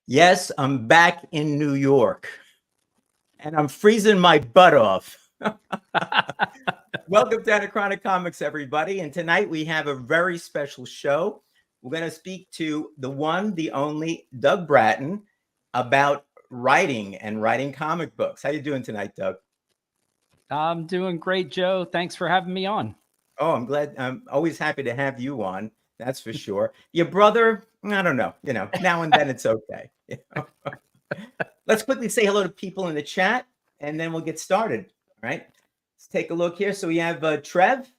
Yes, I'm back in New York and I'm freezing my butt off. Welcome to Anachronic Comics, everybody. And tonight we have a very special show. We're going to speak to the one, the only Doug Bratton about writing and writing comic books. How you doing tonight, Doug? I'm doing great, Joe. Thanks for having me on. Oh, I'm glad. I'm always happy to have you on. That's for sure. Your brother, I don't know. Now and then it's okay. Let's quickly say hello to people in the chat, and then we'll get started. All right. Let's take a look here. So we have Trev,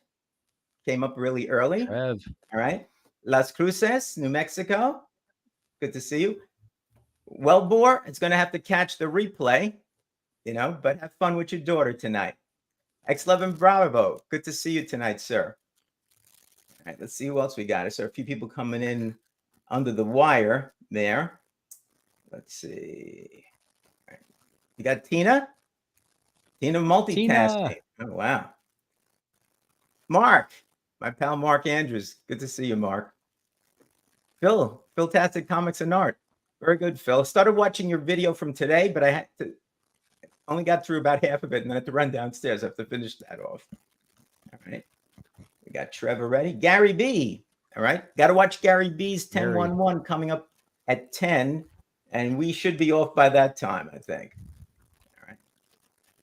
came up really early. Trev. All right. Las Cruces, New Mexico. Good to see you. Wellbore, it's going to have to catch the replay, but have fun with your daughter tonight. X11 Bravo, good to see you tonight, sir. All right, let's see who else we got. So a few people coming in under the wire there. Let's see. All right. You got Tina? Tina multitasking. Oh, wow. Mark, my pal Mark Andrews. Good to see you, Mark. Phil-tastic Comics and Art. Very good, Phil. Started watching your video from today, but I had to only got through about half of it and I had to run downstairs. I have to finish that off. All right. We got Trevor ready. Gary B. All right. Got to watch Gary B's 1011 coming up at 10. And we should be off by that time, I think. All right.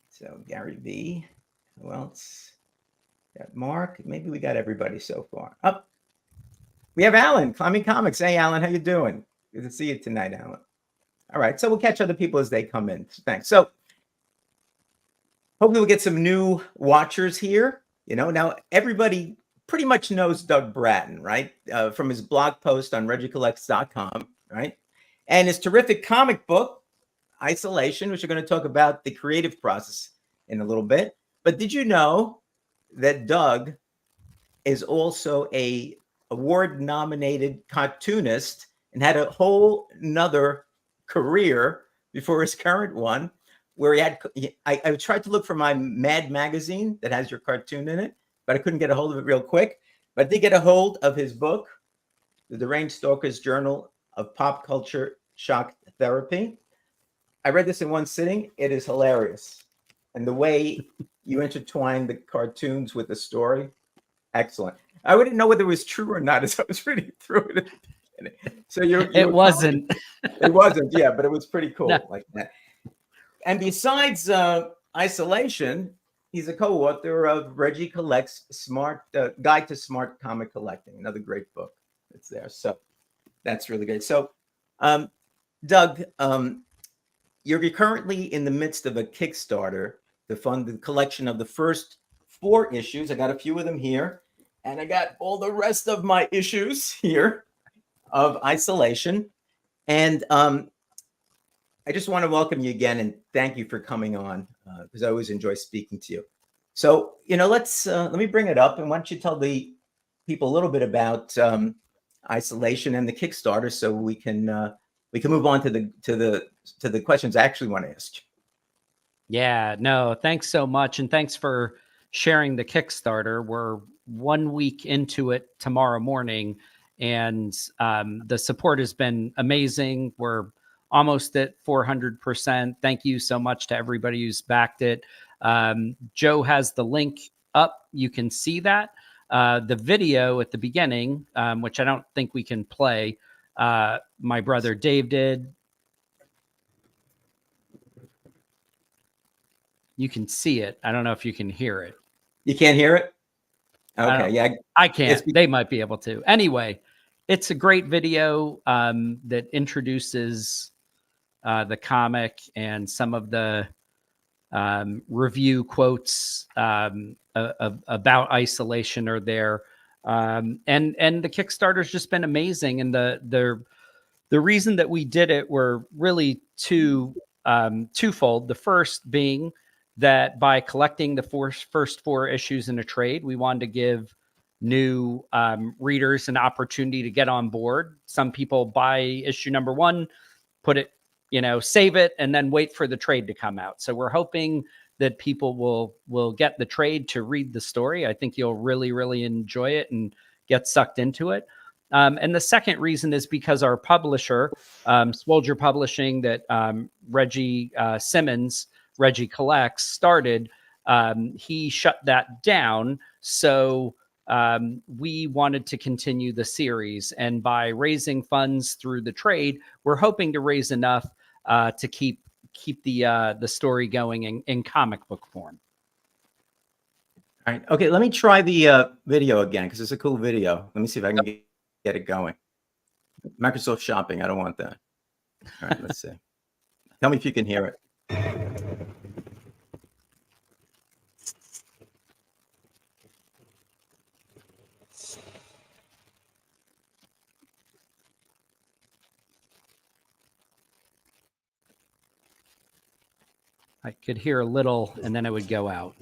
So Gary B. Who else? Got Mark. Maybe we got everybody so far. Up. We have Alan, Climbing Comics. Hey, Alan, how you doing? Good to see you tonight, Alan. All right. So we'll catch other people as they come in. Thanks. So hopefully we'll get some new watchers here. Now everybody pretty much knows Doug Bratton, right? From his blog post on reggiecollects.com, right? And his terrific comic book, Isolation, which we're going to talk about the creative process in a little bit. But did you know that Doug is also a award-nominated cartoonist and had a whole nother career before his current one, where he had, I tried to look for my Mad magazine that has your cartoon in it, but I couldn't get a hold of it real quick. But I did get a hold of his book, The Deranged Stalker's Journal of Pop Culture Shock Therapy. I read this in one sitting. It is hilarious. And the way you intertwine the cartoons with the story, excellent. I wouldn't know whether it was true or not as I was reading through it. So it wasn't. It wasn't, yeah, but it was pretty cool No. like that. And besides Isolation, he's a co-author of Reggie Collects Guide to Smart Comic Collecting, another great book that's there. So that's really good. So, Doug, you're currently in the midst of a Kickstarter to fund the collection of the first 4 issues. I got a few of them here, and I got all the rest of my issues here of Isolation. And I just want to welcome you again and thank you for coming on because I always enjoy speaking to you. So, let me bring it up, and why don't you tell the people a little bit about Isolation and the Kickstarter, so we can move on to the questions I actually want to ask you. Yeah, no, thanks so much, and thanks for sharing the Kickstarter. We're 1 week into it tomorrow morning, and the support has been amazing. We're almost at 400%. Thank you so much to everybody who's backed it. Joe has the link up. You can see that. The video at the beginning, which I don't think we can play, my brother Dave did. You can see it. I don't know if you can hear it. You can't hear it? Okay, yeah. I can't. They might be able to. Anyway, it's a great video that introduces the comic, and some of the review quotes about Isolation are there. And the Kickstarter's just been amazing. And the reason that we did it were really twofold. The first being that by collecting the first 4 issues in a trade, we wanted to give new readers an opportunity to get on board. Some people buy issue number 1, put it, save it, and then wait for the trade to come out. So we're hoping that people will get the trade to read the story. I think you'll really, really enjoy it and get sucked into it. And the second reason is because our publisher, Soldier Publishing, that Reggie Simmons, Reggie Collects, started, he shut that down. So we wanted to continue the series. And by raising funds through the trade, we're hoping to raise enough to keep the story going in comic book form. All right. Okay, let me try the video again because it's a cool video. Let me see if I can get it going. Microsoft Shopping. I don't want that. All right, let's see. Tell me if you can hear it. I could hear a little, and then it would go out.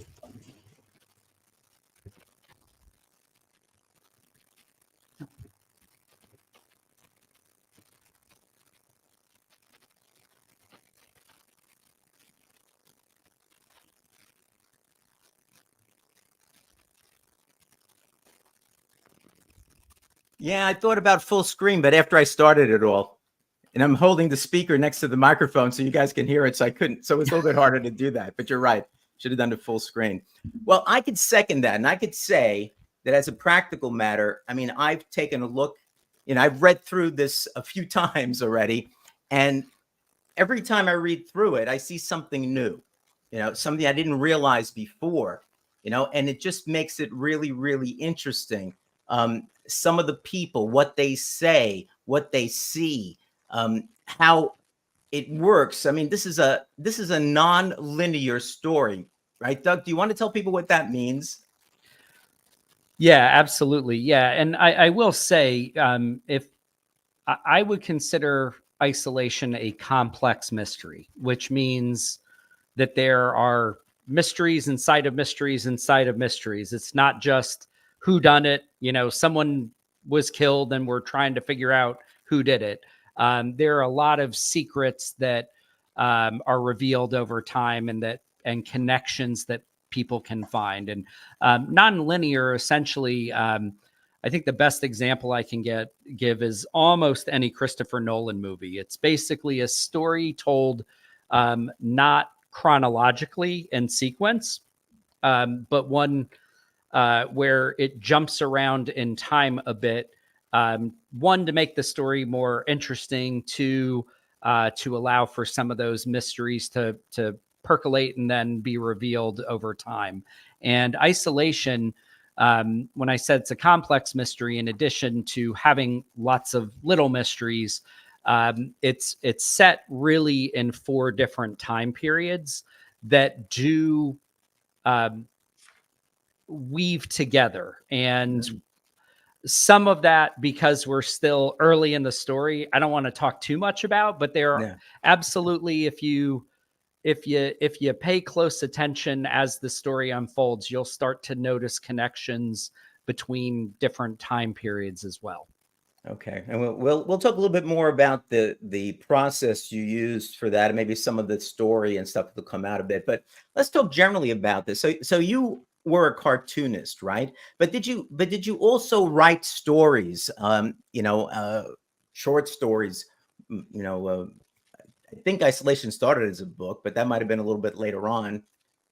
Yeah, I thought about full screen, but after I started it all, and I'm holding the speaker next to the microphone so you guys can hear it, so I couldn't. So it's a little bit harder to do that. But you're right. Should have done the full screen. Well, I could second that, and I could say that as a practical matter, I mean, I've taken a look. I've read through this a few times already, and every time I read through it, I see something new. Something I didn't realize before. And it just makes it really, really interesting. Some of the people, what they say, what they see, how it works. I mean, this is a non-linear story, right, Doug? Do you want to tell people what that means? Yeah, absolutely. Yeah, and I will say, if I would consider Isolation a complex mystery, which means that there are mysteries inside of mysteries inside of mysteries. It's not just who done it. Someone was killed and we're trying to figure out who did it. There are a lot of secrets that are revealed over time, and connections that people can find. And non-linear, essentially, I think the best example I can give is almost any Christopher Nolan movie. It's basically a story told not chronologically in sequence, but one where it jumps around in time a bit. One, to make the story more interesting, to allow for some of those mysteries to percolate and then be revealed over time. And Isolation, when I said it's a complex mystery, in addition to having lots of little mysteries, it's set really in 4 different time periods that do weave together. And some of that, because we're still early in the story, I don't want to talk too much about, but there are absolutely, if you pay close attention as the story unfolds, you'll start to notice connections between different time periods as well. Okay, and we'll talk a little bit more about the process you used for that, and maybe some of the story and stuff will come out a bit. But let's talk generally about this. So you were a cartoonist, right? But did you also write stories? Short stories. I think Isolation started as a book, but that might have been a little bit later on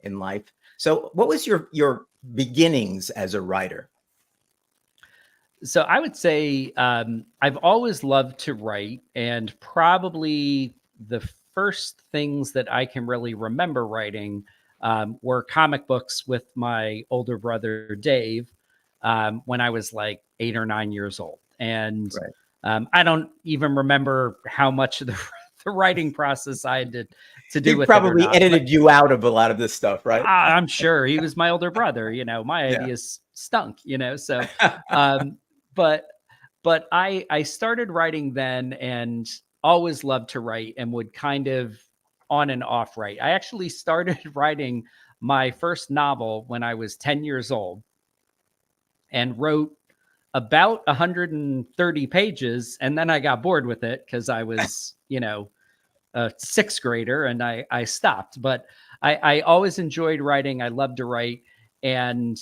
in life. So what was your beginnings as a writer? So I would say I've always loved to write, and probably the first things that I can really remember writing were comic books with my older brother, Dave, when I was like 8 or 9 years old. And I don't even remember how much of the writing process I had to do with it. He probably edited you out of a lot of this stuff, right? I'm sure. He was my older brother. My ideas stunk, so but I started writing then, and always loved to write, and would kind of on and off write. I actually started writing my first novel when I was 10 years old, and wrote about 130 pages. And then I got bored with it because I was, a 6th grader, and I stopped. But I always enjoyed writing. I loved to write. And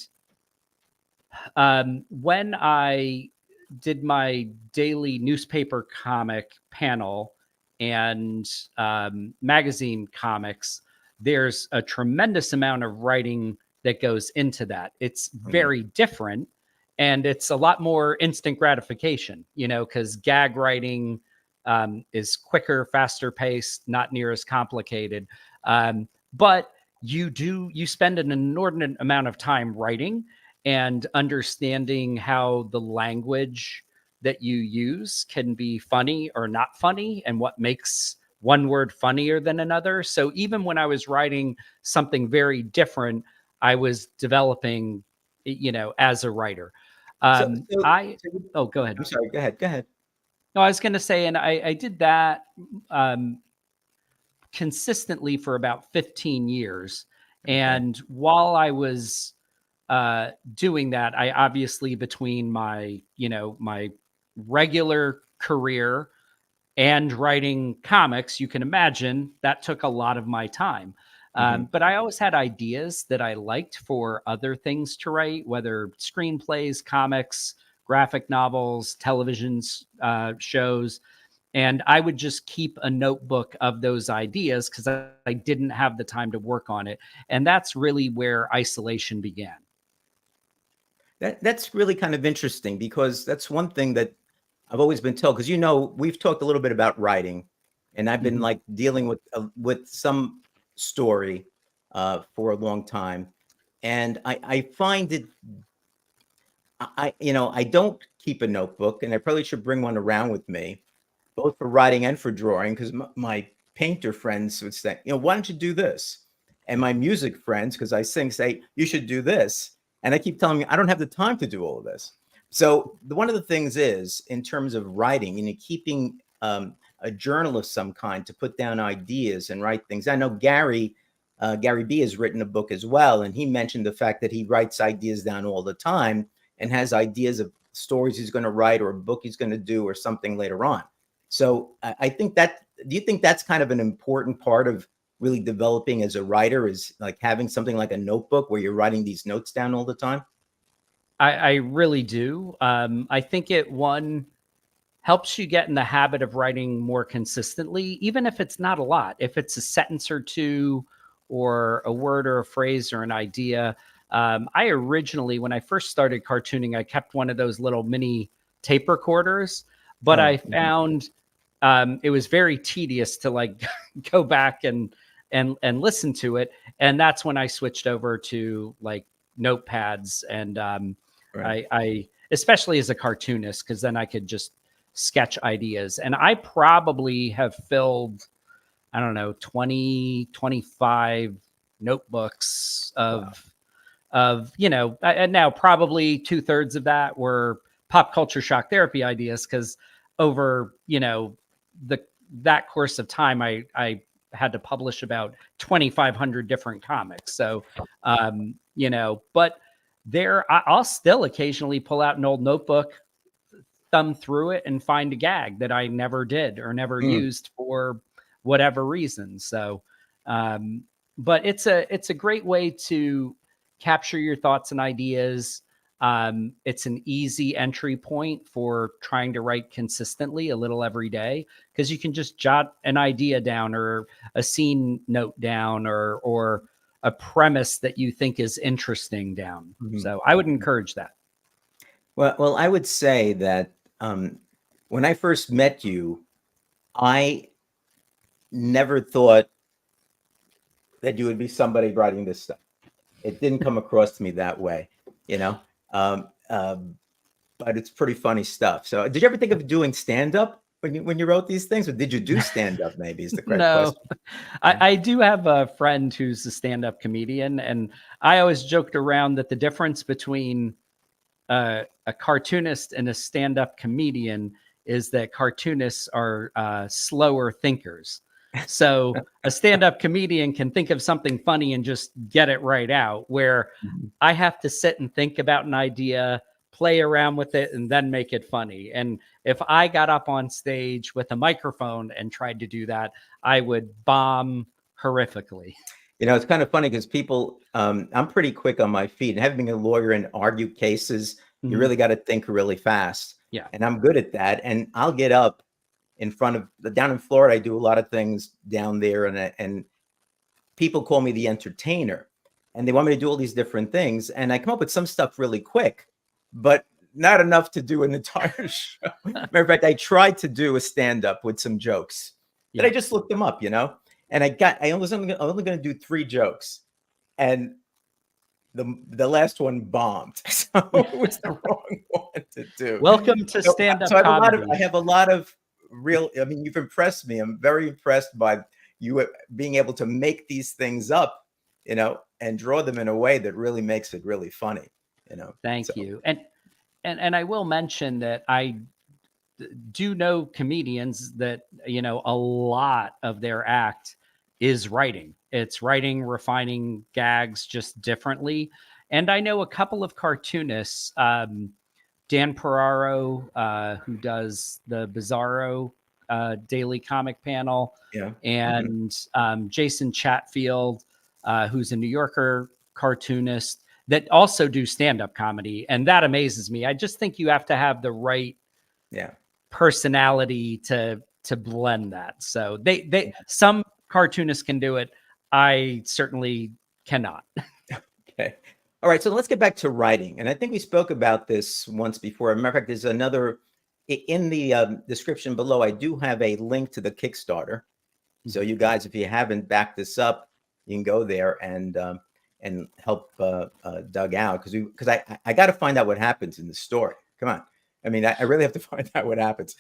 when I did my daily newspaper comic panel and magazine comics, there's a tremendous amount of writing that goes into that. It's very different, and it's a lot more instant gratification, because gag writing is quicker, faster paced, not near as complicated. But you spend an inordinate amount of time writing and understanding how the language that you use can be funny or not funny, and what makes one word funnier than another. So even when I was writing something very different, I was developing, as a writer. So, Oh, go ahead. I'm sorry. Go ahead. No, I was going to say, and I did that consistently for about 15 years. Okay. And while I was doing that, I obviously, between my regular career and writing comics, you can imagine that took a lot of my time. But I always had ideas that I liked for other things to write, whether screenplays, comics, graphic novels, television shows. And I would just keep a notebook of those ideas because I didn't have the time to work on it. And that's really where isolation began. That's really kind of interesting, because that's one thing that I've always been told. Because we've talked a little bit about writing, and I've been like dealing with some story for a long time, and I find it. I don't keep a notebook, and I probably should bring one around with me, both for writing and for drawing, because my painter friends would say, why don't you do this? And my music friends, because I sing, say, you should do this. And I keep telling me I don't have the time to do all of this. So one of the things is, in terms of writing, keeping a journal of some kind to put down ideas and write things. I know Gary B has written a book as well, and he mentioned the fact that he writes ideas down all the time and has ideas of stories he's going to write, or a book he's going to do, or something later on. So I think that, do you think that's kind of an important part of really developing as a writer, is like having something like a notebook where you're writing these notes down all the time? I really do. I think it, helps you get in the habit of writing more consistently, even if it's not a lot. If it's a sentence or two, or a word or a phrase or an idea. I originally, when I first started cartooning, I kept one of those little mini tape recorders, but I found it was very tedious to like go back and listen to it. And that's when I switched over to like notepads. And I especially as a cartoonist, because then I could just sketch ideas. And I probably have filled, I don't know, 20, 25 notebooks of, and now probably 2/3 of that were pop culture shock therapy ideas. Cause over, that course of time, I had to publish about 2,500 different comics. So, but I'll still occasionally pull out an old notebook, thumb through it, and find a gag that I never did or never used for whatever reason. So, but it's a great way to capture your thoughts and ideas. It's an easy entry point for trying to write consistently, a little every day, because you can just jot an idea down, or a scene note down, or a premise that you think is interesting down. So I would encourage that. Well, I would say that when I first met you, I never thought that you would be somebody writing this stuff. It didn't come across to me that way, but it's pretty funny stuff. So did you ever think of doing stand-up when you wrote these things, or did you do stand-up, maybe, is the correct No, question? I do have a friend who's a stand-up comedian, and I always joked around that the difference between a cartoonist and a stand-up comedian is that cartoonists are slower thinkers. So a stand-up comedian can think of something funny and just get it right out, where I have to sit and think about an idea, play around with it, and then make it funny. And if I got up on stage with a microphone and tried to do that, I would bomb horrifically. It's kind of funny because people, I'm pretty quick on my feet, and having been a lawyer and argue cases, you really got to think really fast. Yeah. And I'm good at that. And I'll get up in front of down in Florida. I do a lot of things down there, and people call me the entertainer, and they want me to do all these different things. And I come up with some stuff really quick, but not enough to do an entire show. Matter of fact, I tried to do a stand-up with some jokes that I just looked them up, and I was only going to do 3 jokes, and the last one bombed. So it was the wrong one to do. Welcome to So, stand-up so comedy. I have a lot of real, I mean, you've impressed me. I'm very impressed by you being able to make these things up, and draw them in a way that really makes it really funny, Thank you. And I will mention that I do know comedians that, a lot of their act is writing. It's writing, refining gags just differently. And I know a couple of cartoonists, Dan Ferraro, who does the Bizarro daily comic panel, Yeah. and Jason Chatfield, who's a New Yorker cartoonist, that also do stand-up comedy. And that amazes me. I just think you have to have the right personality to blend that. So some cartoonists can do it. I certainly cannot. Okay. All right. So let's get back to writing. And I think we spoke about this once before. As a matter of fact, there's another in the description below. I do have a link to the Kickstarter. So you guys, if you haven't backed this up, you can go there and help Doug out, because I got to find out what happens in the story. Come on. I mean, I really have to find out what happens.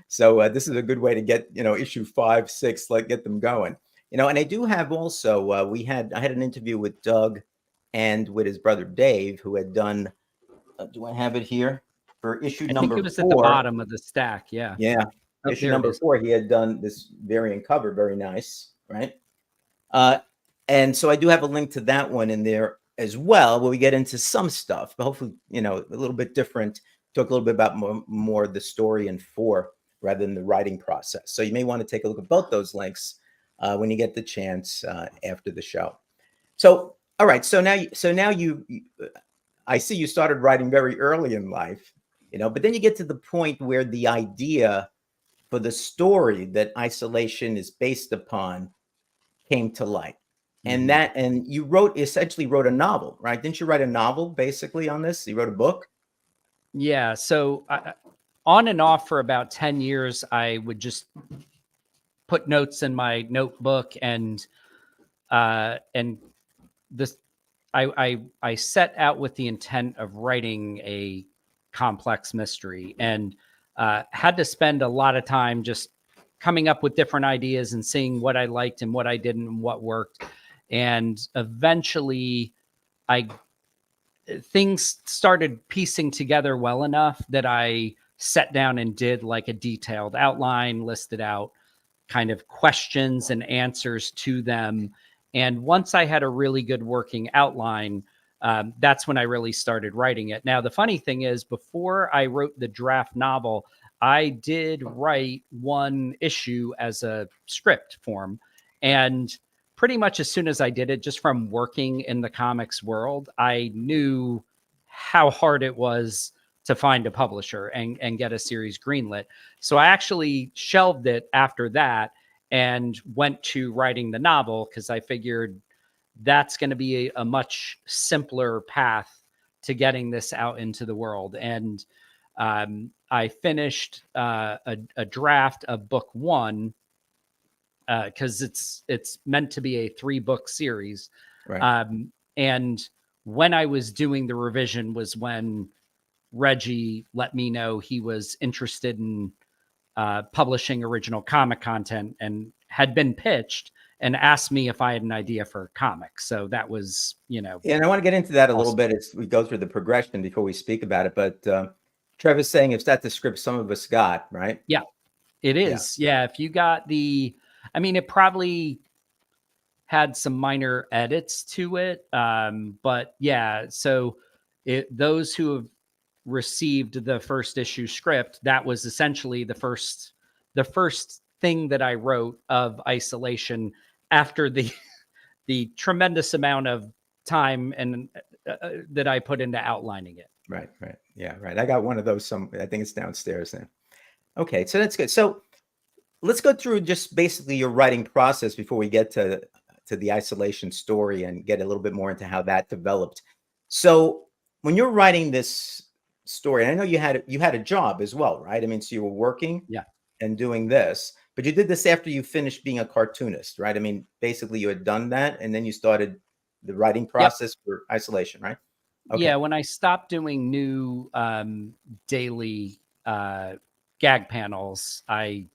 So this is a good way to get, issue 5, 6, like get them going. And I do have also, I had an interview with Doug and with his brother Dave, who had done, do I have it here? For issue I number think it was 4. at the bottom of the stack. Yeah. Yeah. Oh, Issue number 4, he had done this variant cover. Very nice. Right. And so I do have a link to that one in there as well, where we get into some stuff, but hopefully, a little bit different. Talk a little bit about more the story in 4 rather than the writing process. So you may want to take a look at both those links when you get the chance after the show. So, all right. So now you I see you started writing very early in life, but then you get to the point where the idea for the story that Isolation is based upon came to light. And you essentially wrote a novel, right? Didn't you write a novel basically on this? You wrote a book? Yeah. So on and off for about 10 years, I would just put notes in my notebook, and this, I set out with the intent of writing a complex mystery, and had to spend a lot of time just coming up with different ideas and seeing what I liked and what I didn't and what worked. And eventually things started piecing together well enough that I sat down and did like a detailed outline, listed out kind of questions and answers to them. And once I had a really good working outline, that's when I really started writing it. Now, the funny thing is, before I wrote the draft novel, I did write 1 issue as a script form. And pretty much as soon as I did it, just from working in the comics world, I knew how hard it was to find a publisher and get a series greenlit. So I actually shelved it after that and went to writing the novel, because I figured that's going to be a much simpler path to getting this out into the world. And I finished a draft of book 1, because it's meant to be a 3-book series. Right. And when I was doing the revision was when Reggie let me know he was interested in publishing original comic content, and had been pitched and asked me if I had an idea for a comic. So that was, And I want to get into that a little awesome. bit as we go through the progression before we speak about it. But Trevor's saying if that's the script some of us got, right? Yeah, it is. Yeah. If you got it probably had some minor edits to it. But yeah, so those who have received the first issue script, that was essentially the first thing that I wrote of Isolation, after the tremendous amount of time and that I put into outlining it. Right. Right. Yeah. Right. I got one of those. I think it's downstairs now. Okay. So that's good. So let's go through just basically your writing process before we get to the isolation story and get a little bit more into how that developed. So when you're writing this story, and I know you had a job as well, right? I mean, so you were working Yeah. and doing this, but you did this after you finished being a cartoonist, right? I mean, basically you had done that and then you started the writing Yep. process for isolation, right? Yeah. Okay. When I stopped doing new daily gag panels, I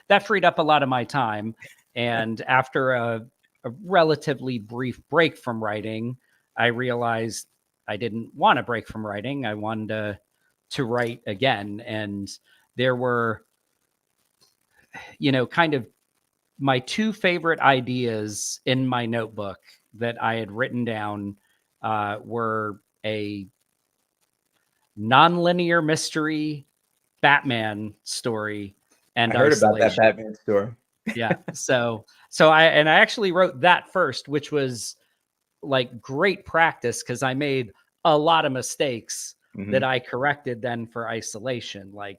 that freed up a lot of my time. And after a relatively brief break from writing, I realized I didn't want to break from writing. I wanted to write again. And there were, kind of my two favorite ideas in my notebook that I had written down were a nonlinear mystery Batman story I and heard about that isolation. Batman story. Yeah. So I actually wrote that first, which was like great practice because I made a lot of mistakes that Hmm. I corrected then for isolation, like,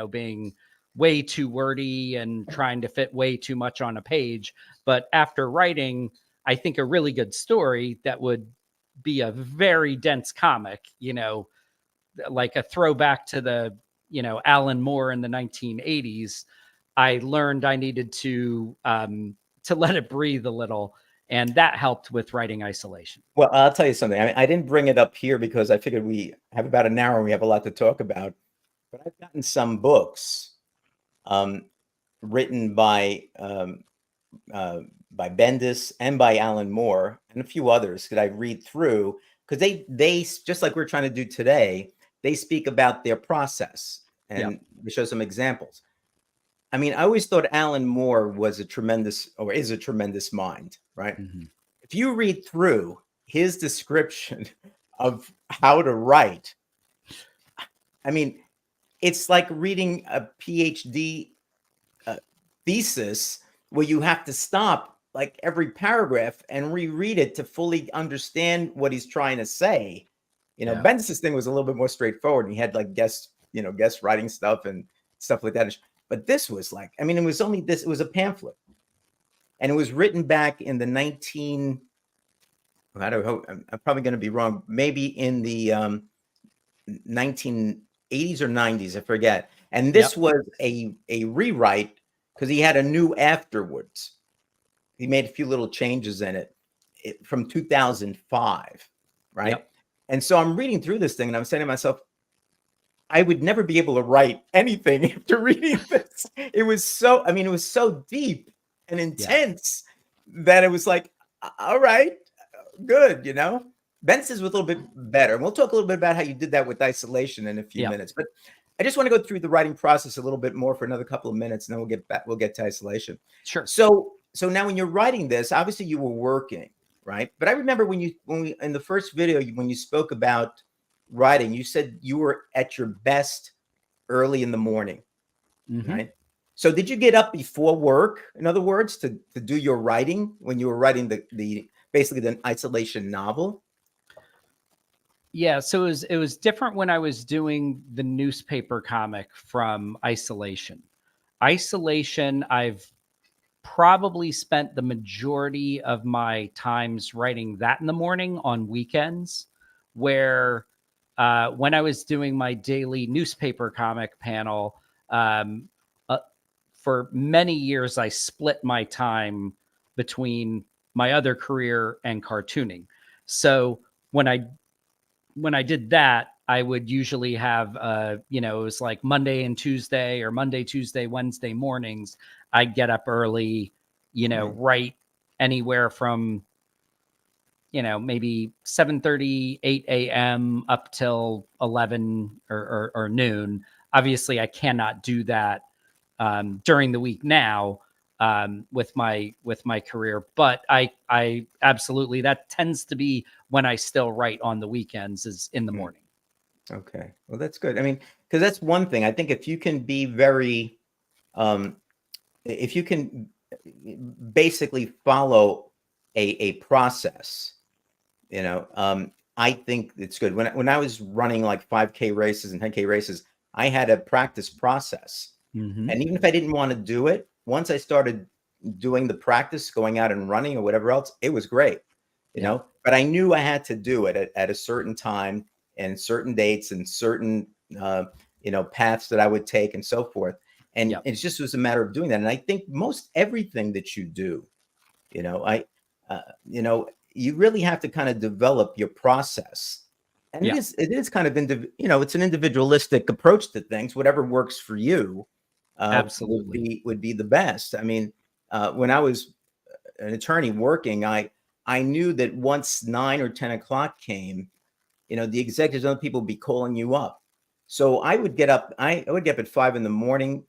being way too wordy and trying to fit way too much on a page. But after writing, I think a really good story that would be a very dense comic, like a throwback to the, Alan Moore in the 1980s, I learned I needed to let it breathe a little, and that helped with writing isolation. Well, I'll tell you something. I mean, I didn't bring it up here because I figured we have about an hour and we have a lot to talk about. But I've gotten some books um, written by Bendis and by Alan Moore and a few others that I read through because they just like we're trying to do today. They speak about their process Yep. and they show some examples. I mean, I always thought Alan Moore was a tremendous or is a tremendous mind, right? Mhm. If you read through his description of how to write, I mean, it's like reading a PhD thesis where you have to stop like every paragraph and reread it to fully understand what he's trying to say. Yeah. Bendis' thing was a little bit more straightforward, and he had like guest writing stuff and stuff like that. But this was like, I mean, it was only this. It was a pamphlet, and it was written back in the 19. I don't know. I'm probably going to be wrong. Maybe in the 1980s or 90s, I forget. And this Yep. was a rewrite because he had a new afterwards. He made a few little changes in it from 2005, right? Yep. And so I'm reading through this thing and I'm saying to myself, I would never be able to write anything after reading this. It was so deep and Yeah. intense that it was like, all right, good, Ben's is a little bit better. And we'll talk a little bit about how you did that with isolation in a few Yep. minutes. But I just want to go through the writing process a little bit more for another couple of minutes, and then we'll get to isolation. Sure. So now when you're writing this, obviously you were working, right? But I remember when we in the first video, when you spoke about writing, you said you were at your best early in the morning, Hmm. right? So did you get up before work, in other words, to do your writing when you were writing the basically the isolation novel? Yeah. So it was different when I was doing the newspaper comic from isolation. Isolation, I've probably spent the majority of my times writing that in the morning on weekends, where when I was doing my daily newspaper comic panel, um, uh, for many years, I split my time between my other career and cartooning. So when I did that, I would usually have, it was like Monday and Tuesday or Monday, Tuesday, Wednesday mornings. I'd get up early, Mhm. write anywhere from, maybe 7:30, 8 a.m. up till 11 or noon. Obviously, I cannot do that during the week now with my career, but I absolutely, that tends to be when I still write on the weekends, is in the Mm. morning. Okay. Well, that's good. I mean, because that's one thing. I think if you can be very, um, if you can basically follow a process, I think it's good. When I was running like 5K races and 10K races, I had a practice process. Mm-hmm. And even if I didn't want to do it, once I started doing the practice, going out and running or whatever else, it was great, Yeah. But I knew I had to do it at a certain time and certain dates and certain, paths that I would take and so forth. And Yeah. it just was a matter of doing that. And I think most everything that you do, you know, I, uh, you know, you really have to kind of develop your process. And Yeah. it is kind of, it's an individualistic approach to things. Whatever works for you Absolutely. would be the best. I mean, when I was an attorney working, I knew that once 9 or 10 o'clock came, the executives and other people would be calling you up. So I would get up. I would get up at 5 in the morning,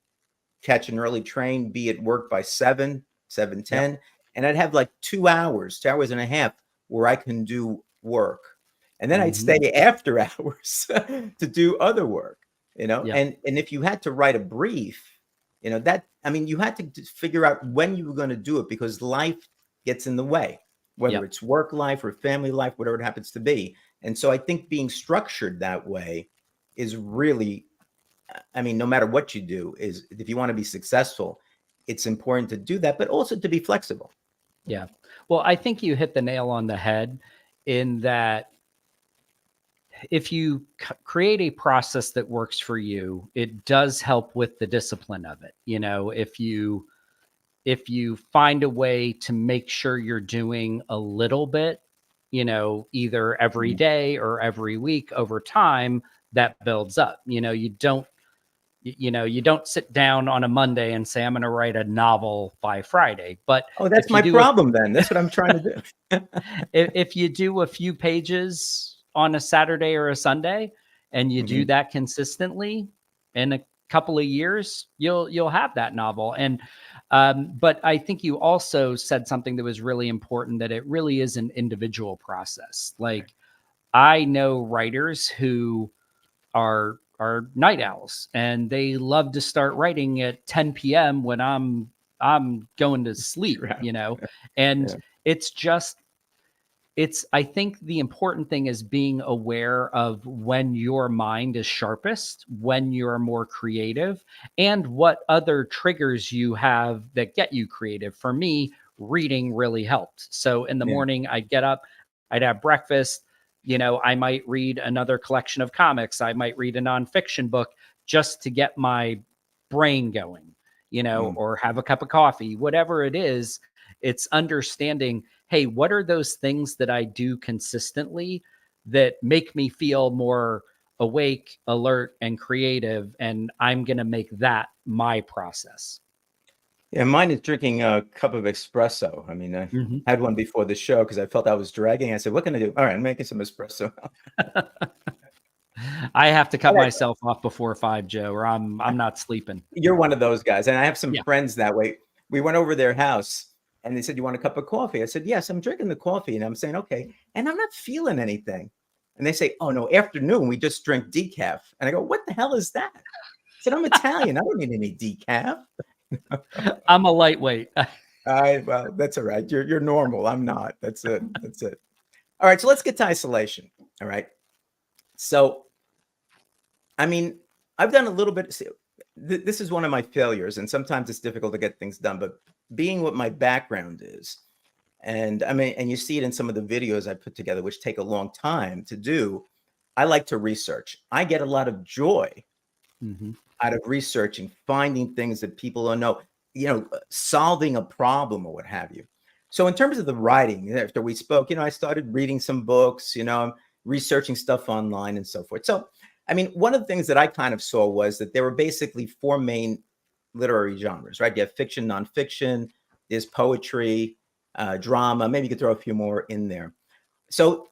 catch an early train, be at work by 7, 7:10, Yep. and I'd have like 2 hours, 2 hours and a half where I can do work. And then I'd Mm-hmm. stay after hours to do other work, Yep. and if you had to write a brief, you had to figure out when you were going to do it because life gets in the way, whether Yep. it's work life or family life, whatever it happens to be. And so I think being structured that way is really, no matter what you do, is if you want to be successful, it's important to do that, but also to be flexible. Yeah. Well, I think you hit the nail on the head in that if you create a process that works for you, it does help with the discipline of it. If you find a way to make sure you're doing a little bit, either every Mhm. day or every week over time, that builds up. You don't sit down on a Monday and say, I'm going to write a novel by Friday. But Oh, that's if you my do a problem then. That's what I'm trying to do. if you do a few pages on a Saturday or a Sunday and you do Mhm. that consistently, in a couple of years, you'll have that novel. And but I think you also said something that was really important, that it really is an individual process. Right. Like, I know writers who are night owls and they love to start writing at 10 p.m. when I'm going to sleep, Sure. and Yeah. it's just I think the important thing is being aware of when your mind is sharpest, when you're more creative, and what other triggers you have that get you creative. For me, reading really helped. So in the Yeah. morning, I'd get up, I'd have breakfast. I might read another collection of comics, I might read a nonfiction book just to get my brain going, Mm. or have a cup of coffee, whatever it is. It's understanding, hey, what are those things that I do consistently that make me feel more awake, alert, and creative? And I'm going to make that my process. Yeah, mine is drinking a cup of espresso. I mean, I Mhm. had one before the show because I felt I was dragging. I said, "What can I do?" All right, I'm making some espresso. I have to All cut right, myself off before 5, Joe, or I'm not sleeping. you're one of those guys, and I have some Yeah. friends that way. We went over their house, and they said, "You want a cup of coffee?" I said, "Yes, I'm drinking the coffee," and I'm saying, "Okay," and I'm not feeling anything. And they say, "Oh no, afternoon we just drink decaf," and I go, "What the hell is that?" I said, "I'm Italian. I don't need any decaf." I'm a lightweight. Well, that's all right. You're normal. I'm not. That's it. That's it. All right, so let's get to isolation. All right. So, I mean, I've done a little bit. See, this is one of my failures, and sometimes it's difficult to get things done. But being what my background is, and and you see it in some of the videos I put together, which take a long time to do. I like to research. I get a lot of joy Mhm. out of researching, finding things that people don't know, solving a problem or what have you. So in terms of the writing, after we spoke, I started reading some books, researching stuff online and so forth. So, one of the things that I kind of saw was that there were basically four main literary genres, right? You have fiction, nonfiction, there's poetry, drama. Maybe you could throw a few more in there. So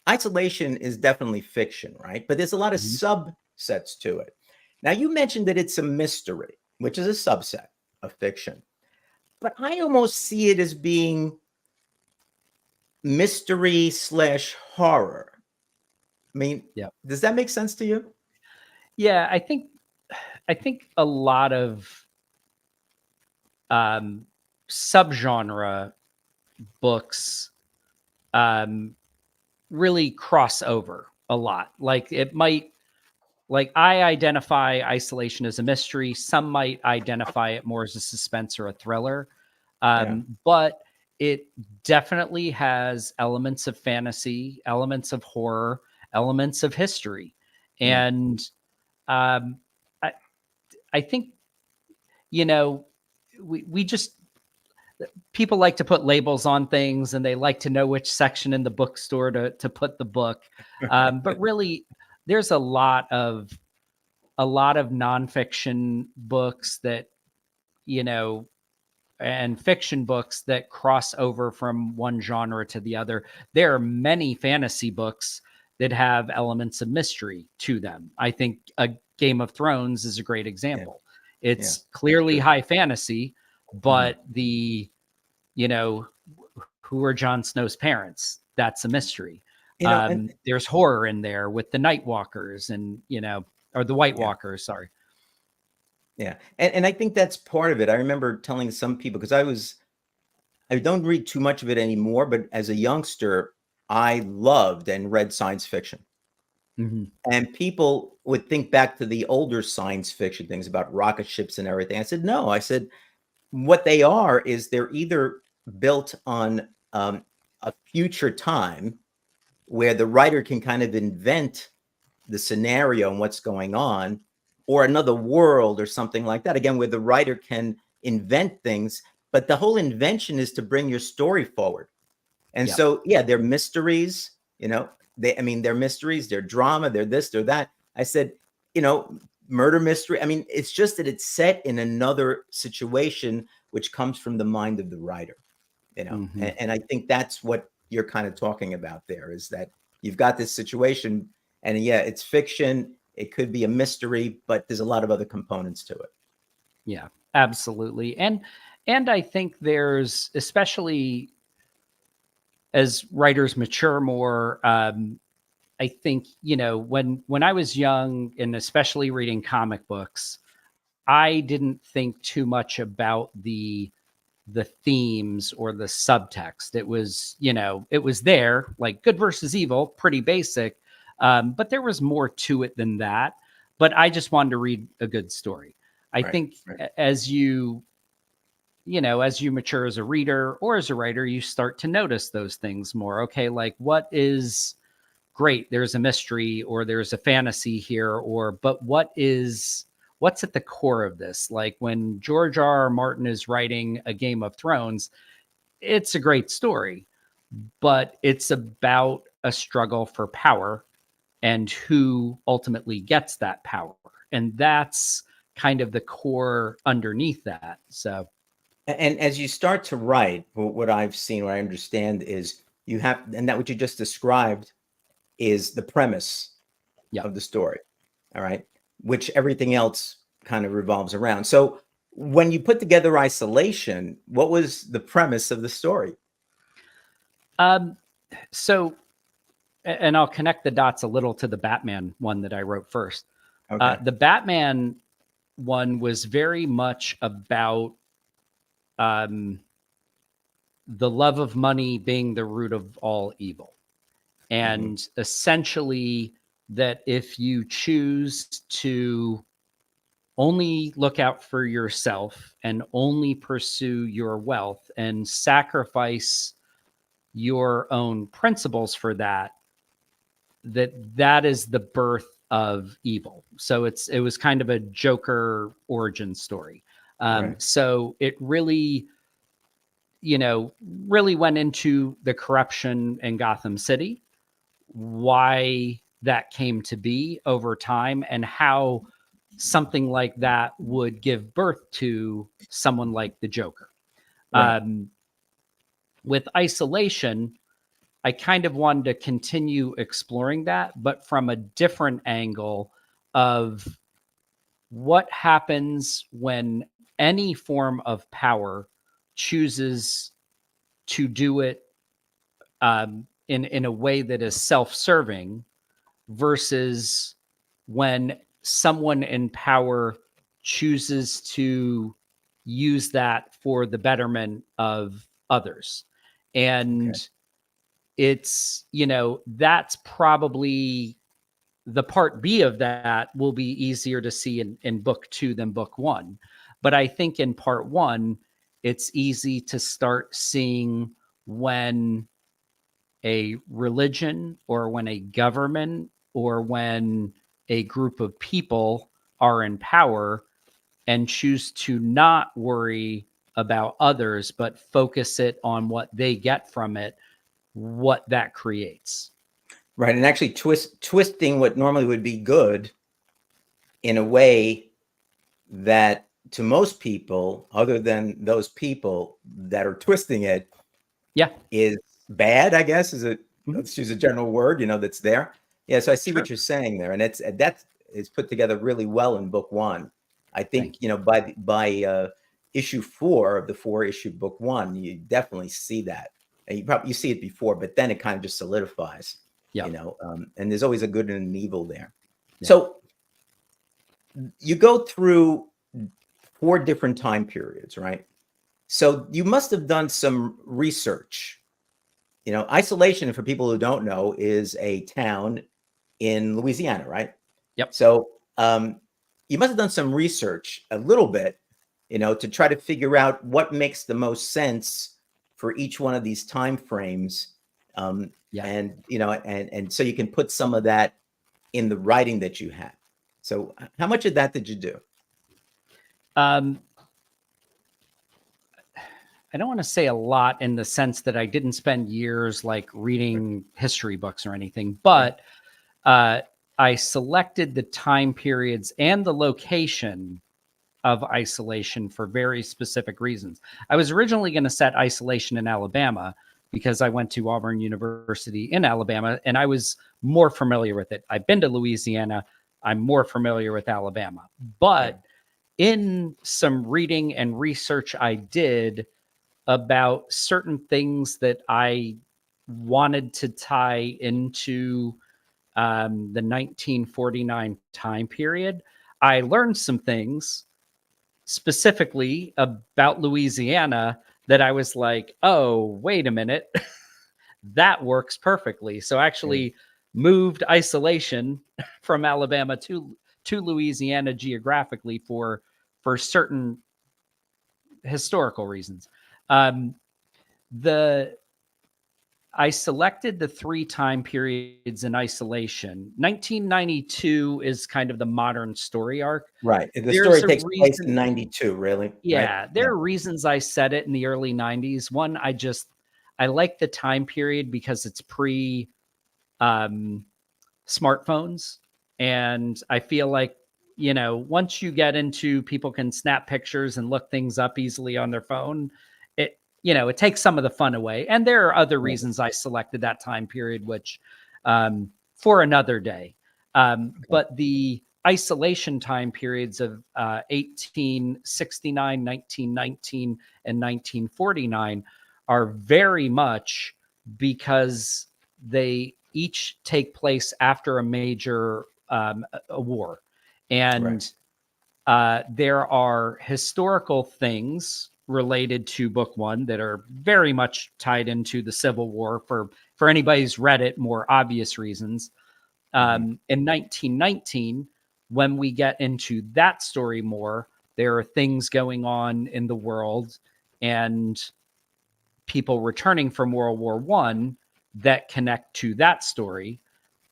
isolation is definitely fiction, right? But there's a lot of Mhm. subsets to it. Now, you mentioned that it's a mystery, which is a subset of fiction, but I almost see it as being mystery slash horror. I mean, Yeah. does that make sense to you? Yeah, I think a lot of um subgenre books, um really cross over a lot. Like it might, like I identify isolation as a mystery. Some might identify it more as a suspense or a thriller. Yeah. But it definitely has elements of fantasy, elements of horror, elements of history. Yeah. And um, I, I think, you know, we just, people like to put labels on things and they like to know which section in the bookstore to put the book. But really, there's a lot of nonfiction books that, you know, and fiction books that cross over from one genre to the other. There are many fantasy books that have elements of mystery to them. I think a Game of Thrones is a great Yeah. example. Yeah. It's That's clearly true. high fantasy, Mhm. but you know, who are Jon Snow's parents? That's a mystery. You know, and There's horror in there with the Night Walkers and, or the White yeah. Walkers, sorry. Yeah. And I think that's part of it. I remember telling some people, because I don't read too much of it anymore, but as a youngster, I loved and read science fiction. Mhm. And people would think back to the older science fiction things about rocket ships and everything. I said, no. I said, what they are is they're either built on a future time where the writer can kind of invent the scenario and what's going on, or another world or something like that. Again, where the writer can invent things, but the whole invention is to bring your story forward. And Yep. so, yeah, they're mysteries, I mean, they're mysteries, they're drama, they're this, they're that. I said, murder mystery. I mean, it's just that it's set in another situation, which comes from the mind of the writer, Mhm. and I think that's what you're kind of talking about there, is that you've got this situation, and yeah, it's fiction. It could be a mystery, but there's a lot of other components to it. Yeah, absolutely. And I think there's, especially as writers mature more, I think, when I was young and especially reading comic books, I didn't think too much about the themes or the subtext. It was, it was there, like good versus evil, pretty basic. But there was more to it than that. But I just wanted to read a good story. I Right. think Right. as as you mature as a reader or as a writer, you start to notice those things more. Okay, like what is great? There's a mystery or there's a fantasy here, but what's at the core of this? Like when George R. R. Martin is writing a Game of Thrones, it's a great story, but it's about a struggle for power and who ultimately gets that power. And that's kind of the core underneath that. So, And as you start to write, what I've seen, what I understand is you have, and that what you just described is the premise yeah. of the story. All right. Which everything else kind of revolves around. So when you put together Isolation, what was the premise of the story? Um, so, and I'll connect the dots a little to the Batman one that I wrote first. Okay. The Batman one was very much about um, the love of money being the root of all evil. Hmm. And essentially, that if you choose to only look out for yourself and only pursue your wealth and sacrifice your own principles for that, that is the birth of evil. So it was kind of a Joker origin story. Right. So it really, really went into the corruption in Gotham City, why that came to be over time, and how something like that would give birth to someone like the Joker. Right. With Isolation, I kind of wanted to continue exploring that, but from a different angle of what happens when any form of power chooses to do it in a way that is self-serving versus when someone in power chooses to use that for the betterment of others. Okay. And it's, that's probably the part B of that will be easier to see in book 2 than book 1. But I think in part 1, it's easy to start seeing when a religion or when a government or when a group of people are in power and choose to not worry about others, but focus it on what they get from it, what that creates. Right. And actually twisting what normally would be good in a way that to most people, other than those people that are twisting it, Yeah. is bad, I guess, Mhm. let's use a general word, that's there. Yeah. So I see Sure. what you're saying there. And that is put together really well in book 1. I think, Thank by issue 4 of the 4-issue book 1, you definitely see that. And you see it before, but then it kind of just solidifies, Yeah. and there's always a good and an evil there. Yeah. So you go through 4 different time periods, right? So you must have done some research. Isolation, for people who don't know, is a town in Louisiana, right? Yep. So you must have done some research a little bit, to try to figure out what makes the most sense for each one of these time frames. Yeah. And so you can put some of that in the writing that you have. So how much of that did you do? I don't want to say a lot in the sense that I didn't spend years like reading history books or anything, but I selected the time periods and the location of isolation for very specific reasons. I was originally going to set isolation in Alabama because I went to Auburn University in Alabama and I was more familiar with it. I've been to Louisiana. I'm more familiar with Alabama. But in some reading and research I did about certain things that I wanted to tie into the 1949 time period, I learned some things specifically about Louisiana that I was like, oh, wait a minute, that works perfectly. So actually moved isolation from Alabama to Louisiana geographically for certain historical reasons. Um, the I selected the 3 time periods in isolation. 1992 is kind of the modern story arc. Right. The story There's a takes place in reason. 92, really, right? Yeah, there Yeah. are reasons I set it in the early 90s. One, I like the time period because it's pre um, smartphones. And I feel like, once you get into people can snap pictures and look things up easily on their phone, it takes some of the fun away. And there are other Right. reasons I selected that time period, which for another day. But the isolation time periods of 1869, 1919, and 1949 are very much because they each take place after a major a war. And there are historical things related to book 1 that are very much tied into the Civil War for anybody who's read it, more obvious reasons. In 1919, when we get into that story more, there are things going on in the world and people returning from World War I that connect to that story.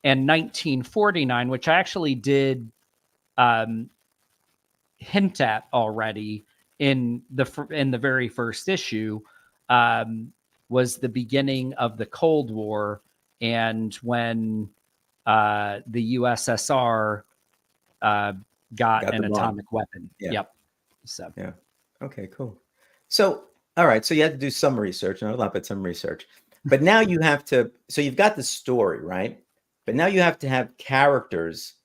And 1949, which I actually did hint at already in the very first issue, was the beginning of the Cold War, and when the USSR got Got the an bomb. atomic weapon. Yeah. Yep. So Yeah. Okay, cool. So, all right. So you had to do some research, not a lot, but some research. But now you have to, so you've got the story, right? But now you have to have characters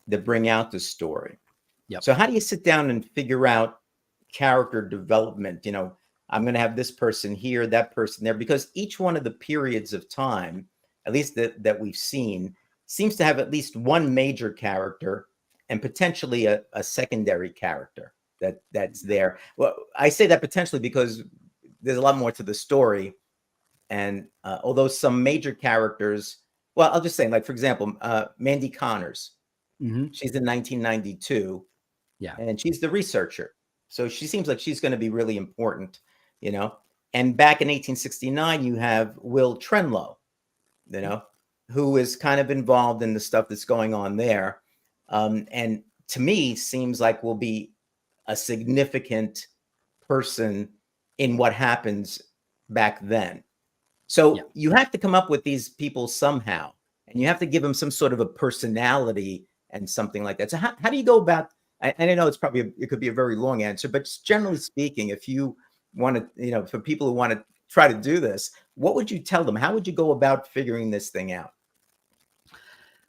that bring out the story. yep. So how do you sit down and figure out character development? I'm going to have this person here, that person there, because each one of the periods of time, at least that we've seen, seems to have at least one major character and potentially a secondary character that's there. Well, I say that potentially because there's a lot more to the story And although some major characters, well, I'll just say, like, for example, Mandy Connors, she's in 1992, Yeah. and she's the researcher. So she seems like she's going to be really important, you know. And back in 1869, you have Will Trenlow, you know, who is kind of involved in the stuff that's going on there. And to me, seems like will be a significant person in what happens back then. Yeah. So you have to come up with these people somehow, and you have to give them some sort of a personality and something like that. So how do you go about? And I know it's probably it could be a very long answer, but just generally speaking, if you want to, you know, for people who want to try to do this, what would you tell them? How would you go about figuring this thing out?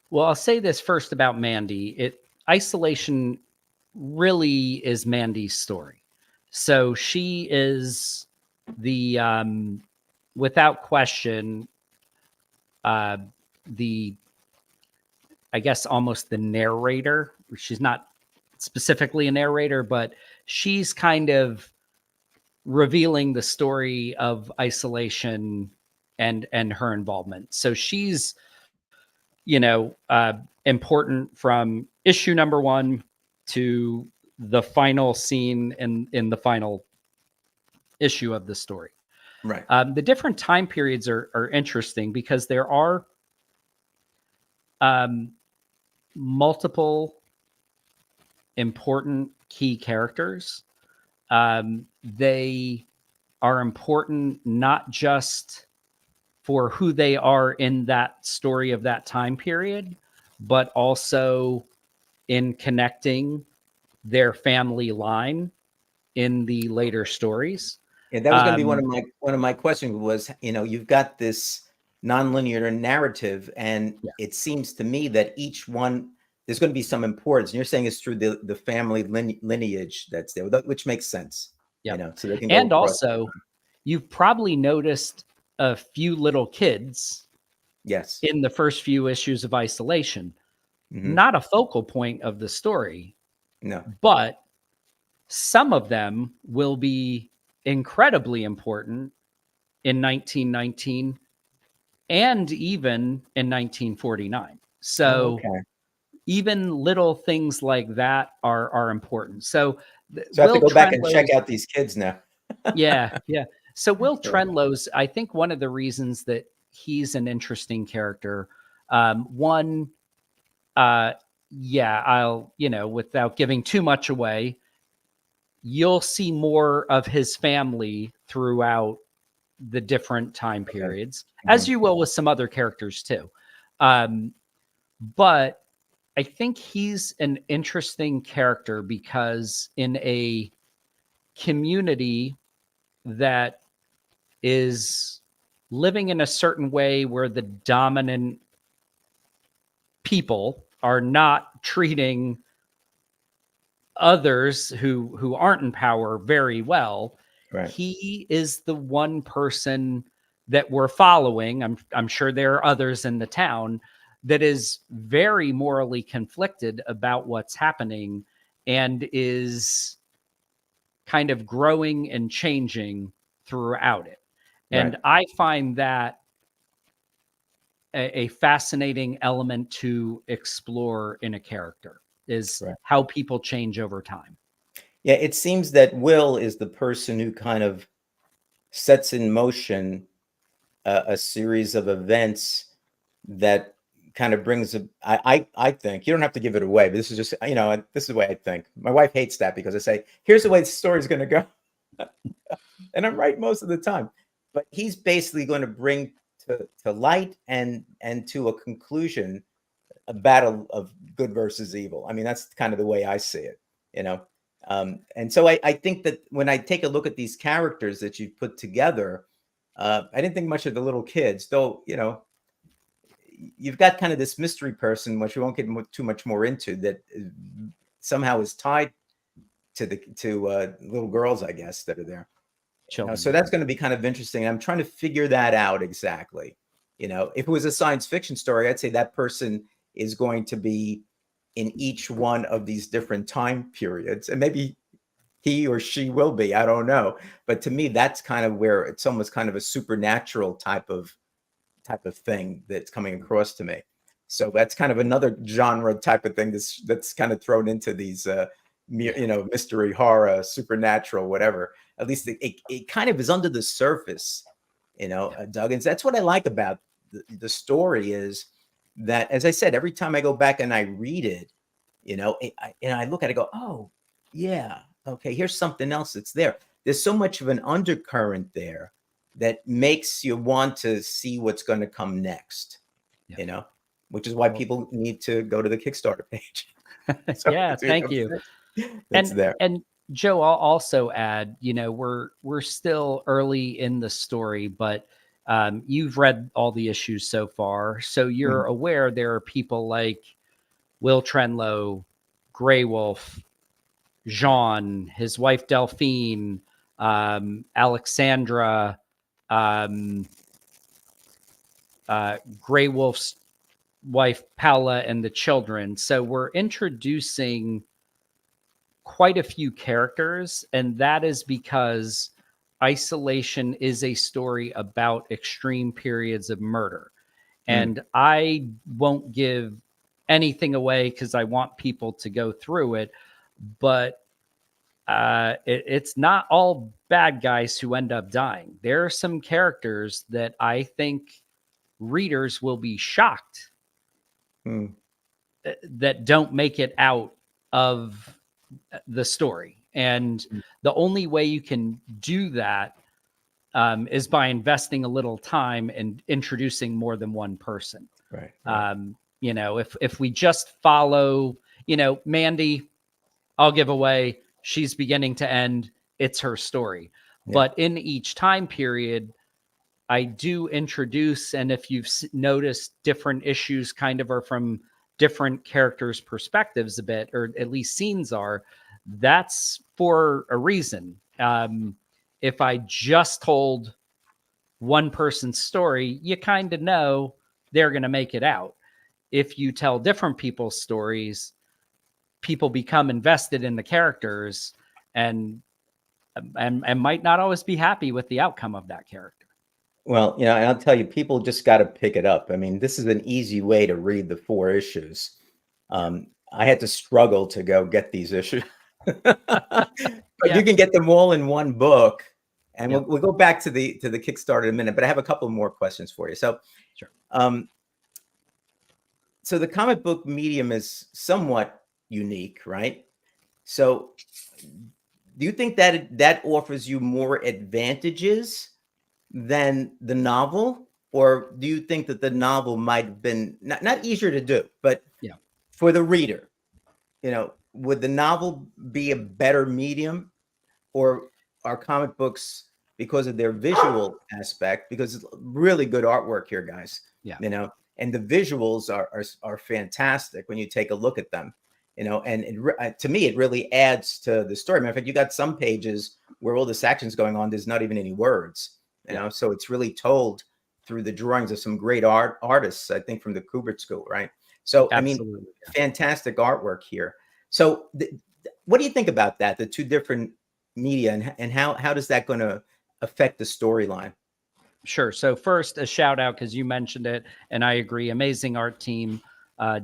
Well, I'll say this first about Mandy. Isolation really is Mandy's story. So she is the without question uh the I guess almost the narrator. She's not specifically a narrator, but she's kind of revealing the story of isolation and her involvement. So she's, you know, important from issue number 1 to the final scene in the final issue of the story. Right. The different time periods are interesting because there are multiple important key characters. They are important not just for who they are in that story of that time period, but also in connecting their family line in the later stories. Yeah, that was going to be one of my questions was, you know, you've got this nonlinear narrative, and Yeah. it seems to me that each one there's going to be some importance. And you're saying it's through the family lineage that's there, which makes sense. You Yep. know, so they can go And across. also, you've probably noticed a few little kids Yes. in the first few issues of Isolation. Hmm. Not a focal point of the story, No. but some of them will be incredibly important in 1919 and even in 1949. Oh, So okay. even little things like that are important. So So I have to Will go back and check Trenlow's, out these kids now. yeah, yeah. So Will Yeah. Trenlow's, I think one of the reasons that he's an interesting character, one, uh, yeah, I'll, you know, without giving too much away, you'll see more of his family throughout the different time Okay. periods, as Mhm. you will with some other characters too. But I think he's an interesting character because in a community that is living in a certain way where the dominant people are not treating others who aren't in power very well, Right. he is the one person that we're following. I'm sure there are others in the town that is very morally conflicted about what's happening and is kind of growing and changing throughout it. Right. And I find that a fascinating element to explore in a character is Right. how people change over time. Yeah, it seems that Will is the person who kind of sets in motion a series of events that kind of brings a I think you don't have to give it away, but this is just, you know, this is the way I think. My wife hates that because I say, here's the way the story's going to go. And I'm right most of the time. But he's basically going to bring to light and to a conclusion a battle of good versus evil. I mean, that's kind of the way I see it, you know. And so I think that when I take a look at these characters that you've put together, I didn't think much of the little kids, though, you know, you've got kind of this mystery person, which we won't get too much more into, that somehow is tied to the little girls, I guess, that are there. You know, Children, so yeah. that's going to be kind of interesting. I'm trying to figure that out exactly. You know, if it was a science fiction story, I'd say that person is going to be in each one of these different time periods, and maybe he or she will be. I don't know. But to me, that's kind of where it's almost kind of a supernatural type of thing that's coming across to me. So that's kind of another genre type of thing that's kind of thrown into these mystery, horror, supernatural, whatever. At least it kind of is under the surface, Doug. And that's what I like about the story is that, as I said, every time I go back and I read it, and I look at it, I go, oh, yeah, okay, here's something else that's there. There's so much of an undercurrent there that makes you want to see what's going to come next, which is why people need to go to the Kickstarter page. So, yeah, thank you. It's there. And Joe, I'll also add, we're still early in the story, but you've read all the issues so far, so you're aware there are people like Will Trenlow, Grey Wolf, Jean, his wife Delphine, Alexandra, Grey Wolf's wife Paula, and the children. So we're introducing quite a few characters, and that is because Isolation is a story about extreme periods of murder. And I won't give anything away because I want people to go through it, but it's not all bad guys who end up dying. There are some characters that I think readers will be shocked that don't make it out of the story. And the only way you can do that is by investing a little time and introducing more than one person. Right. If we just follow, Mandy, I'll give away, she's beginning to end, it's her story. Yeah. But in each time period, I do introduce, and if you've noticed, different issues kind of are from different characters' perspectives a bit, or at least scenes are. That's for a reason. If I just told one person's story, you kind of know they're going to make it out. If you tell different people's stories, people become invested in the characters and might not always be happy with the outcome of that character. Well, and I'll tell you, people just got to pick it up. I mean, this is an easy way to read the 4 issues. I had to struggle to go get these issues, but you can get them all in one book. And we'll go back to the Kickstarter in a minute, but I have a couple more questions for you. So, sure. So the comic book medium is somewhat unique, right? So, do you think that offers you more advantages than the novel, or do you think that the novel might have been not easier to do, but for the reader, would the novel be a better medium, or are comic books, because of their visual aspect, because it's really good artwork here, guys, and the visuals are fantastic when you take a look at them, and to me, it really adds to the story. Matter of fact, you got some pages where all this action's going on, there's not even any words. So it's really told through the drawings of some great artists, I think, from the Kubrick school, right? So, absolutely. I mean, fantastic artwork here. So what do you think about that, the two different media, and how does that going to affect the storyline? Sure. So first, a shout out, because you mentioned it, and I agree, amazing art team.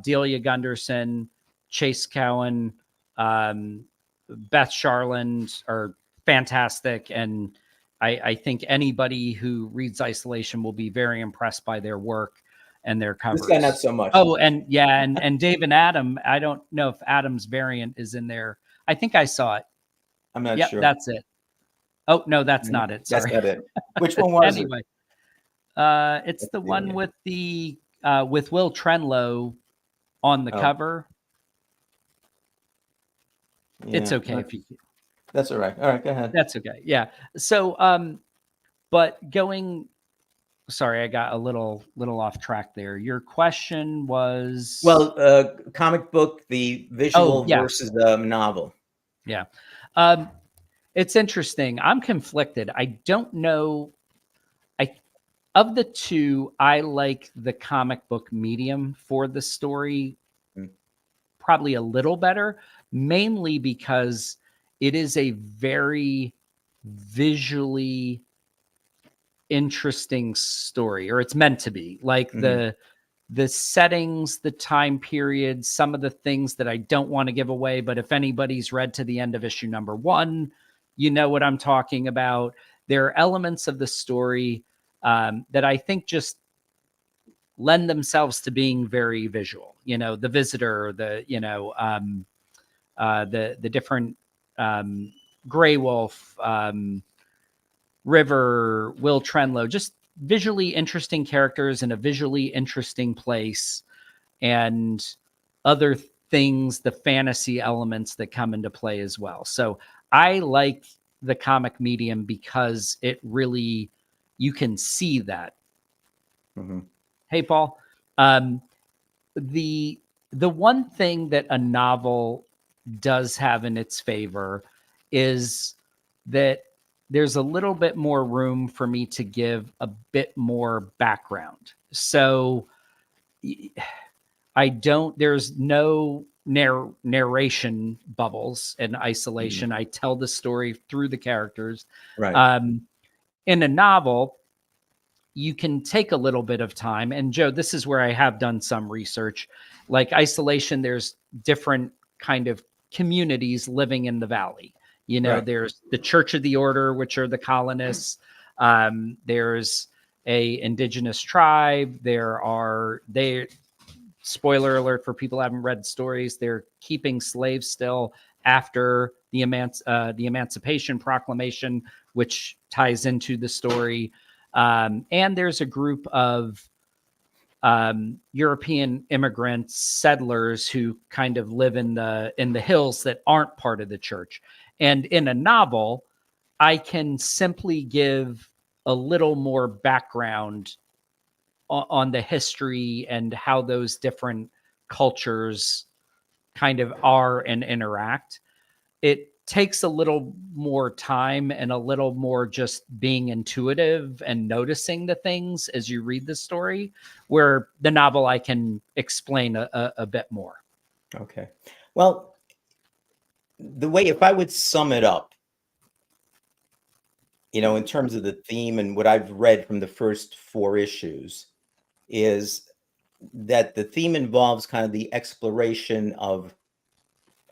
Delia Gunderson, Chase Cowan, Beth Sharland are fantastic, and I think anybody who reads Isolation will be very impressed by their work and their covers. This guy not so much. Oh, and and Dave and Adam. I don't know if Adam's variant is in there. I think I saw it. I'm not sure. That's it. Oh no, that's not it. Sorry. That's not it. Which one was anyway, it's the one with the with Will Trenlow on the cover. Yeah, it's okay if you. That's all right. All right, go ahead. That's okay. Yeah. So, but going. Sorry, I got a little off track there. Your question was, well, comic book, the visual versus the novel. Yeah. It's interesting. I'm conflicted. I don't know. Of the two, I like the comic book medium for the story probably a little better, mainly because it is a very visually interesting story, or it's meant to be. Like the settings, the time periods, some of the things that I don't want to give away, but if anybody's read to the end of issue number 1, you know what I'm talking about. There are elements of the story that I think just lend themselves to being very visual. You know, the visitor, the different Grey Wolf, River, Will Trenlow, just visually interesting characters in a visually interesting place, and other things, the fantasy elements that come into play as well. So I like the comic medium because it really, you can see that. Hey, Paul. The one thing that a novel does have in its favor is that there's a little bit more room for me to give a bit more background. So there's no narration bubbles and isolation. I tell the story through the characters. Right. In a novel, you can take a little bit of time. And Joe, this is where I have done some research. Like isolation, there's different kind of communities living in the valley. You know, there's the Church of the Order, which are the colonists. There's a indigenous tribe. Spoiler alert for people who haven't read stories, they're keeping slaves still after the Emancipation Proclamation, which ties into the story. And there's a group of European immigrants, settlers who kind of live in the hills that aren't part of the church. And in a novel, I can simply give a little more background on the history and how those different cultures kind of are and interact. It takes a little more time and a little more just being intuitive and noticing the things as you read the story, where the novel I can explain a bit more. Okay. Well, if I would sum it up, you know, in terms of the theme and what I've read from the first 4 issues, is that the theme involves kind of the exploration of,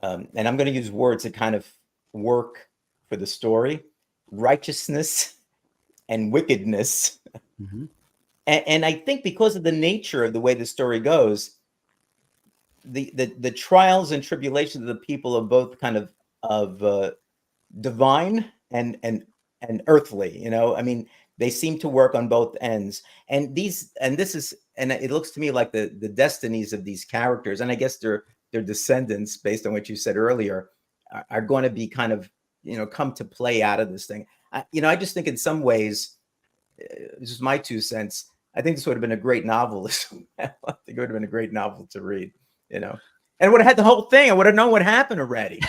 and I'm going to use words that kind of work for the story, righteousness and wickedness. And I think because of the nature of the way the story goes, the trials and tribulations of the people are both kind of divine and earthly. You know, I mean, they seem to work on both ends. And it looks to me like the destinies of these characters, and I guess their descendants, based on what you said earlier, are going to be kind of, you know, come to play out of this thing. I just think in some ways, this is my 2 cents, I think this would have been a great novel. I think it would have been a great novel to read, you know, and would have had the whole thing. I would have known what happened already.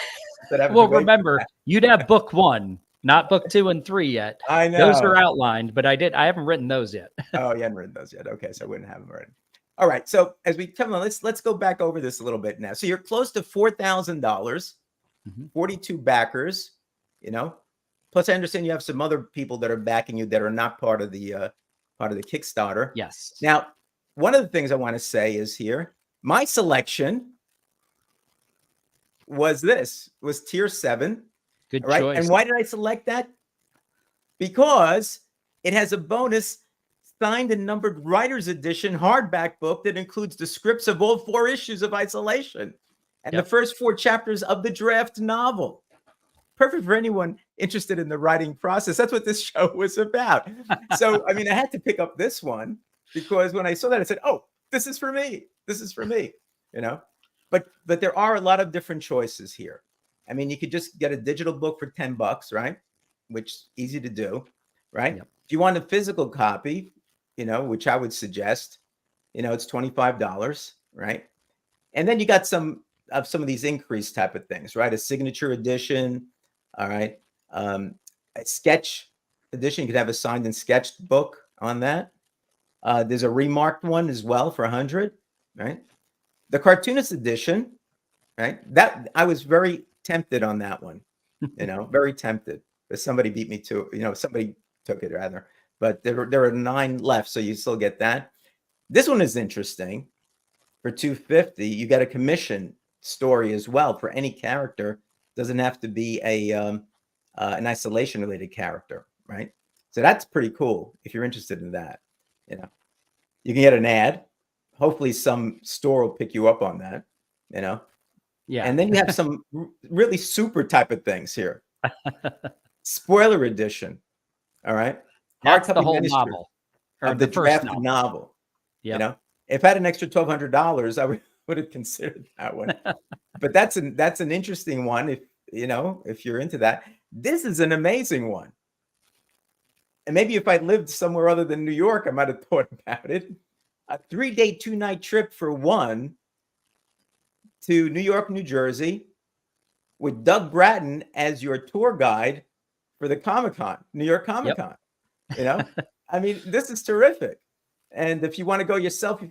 Well, remember, you'd have book 1, not book 2 and 3 yet. I know. Those are outlined, but I haven't written those yet. Oh, you haven't written those yet. Okay, so I wouldn't have them already. All right. So as we come on, let's go back over this a little bit now. So you're close to $4,000, 42 backers, you know. Plus, I understand you have some other people that are backing you that are not part of the Kickstarter. Yes. Now, one of the things I want to say is here, my selection was tier 7. Good right? choice. And why did I select that? Because it has a bonus signed and numbered writer's edition hardback book that includes the scripts of all 4 issues of Isolation and the first 4 chapters of the draft novel. Perfect for anyone interested in the writing process. That's what this show was about. So, I mean, I had to pick up this one because when I saw that, I said, oh, this is for me. This is for me, you know? But there are a lot of different choices here. I mean, you could just get a digital book for $10, right? Which is easy to do, right? Yep. If you want a physical copy, you know, which I would suggest, you know, it's $25, right? And then you got some of these increased type of things, right? A signature edition, all right? A sketch edition, you could have a signed and sketched book on that. There's a remarked one as well for $100, right? The cartoonist edition, right? That I was very tempted on that one Very tempted. But somebody beat me to, somebody took it rather. But there are 9 left, so you still get that. This one is interesting. For 250, you get a commission story as well for any character. Doesn't have to be an isolation related character, right? So that's pretty cool if you're interested in that. You can get an ad. Hopefully some store will pick you up on that, Yeah. And then you have some really super type of things here. Spoiler edition. All right. That's the Hardcopy whole manuscript novel, or of the the first drafted novel. novel. Yep. If I had an extra $1,200, I would have considered that one. But that's an interesting one if you're into that. This is an amazing one. And maybe if I lived somewhere other than New York, I might have thought about it. A 3-day, 2-night trip for one to New York, New Jersey, with Doug Bratton as your tour guide for the Comic-Con, New York Comic-Con. I mean, this is terrific. And if you want to go yourself,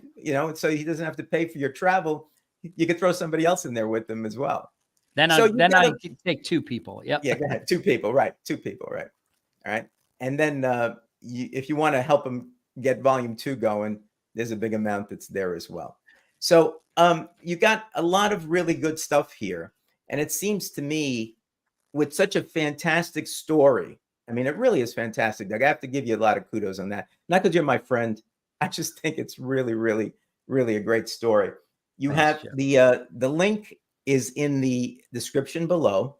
so he doesn't have to pay for your travel, you could throw somebody else in there with them as well. Then I could take 2 people. Yep. Yeah, go ahead. 2 people, right? 2 people, right? All right. And then if you want to help them get volume 2 going, there's a big amount that's there as well. So you got a lot of really good stuff here. And it seems to me with such a fantastic story, I mean, it really is fantastic, Doug. I have to give you a lot of kudos on that. Not because you're my friend. I just think it's really, really, really a great story. You Thanks, have Jeff. the link is in the description below.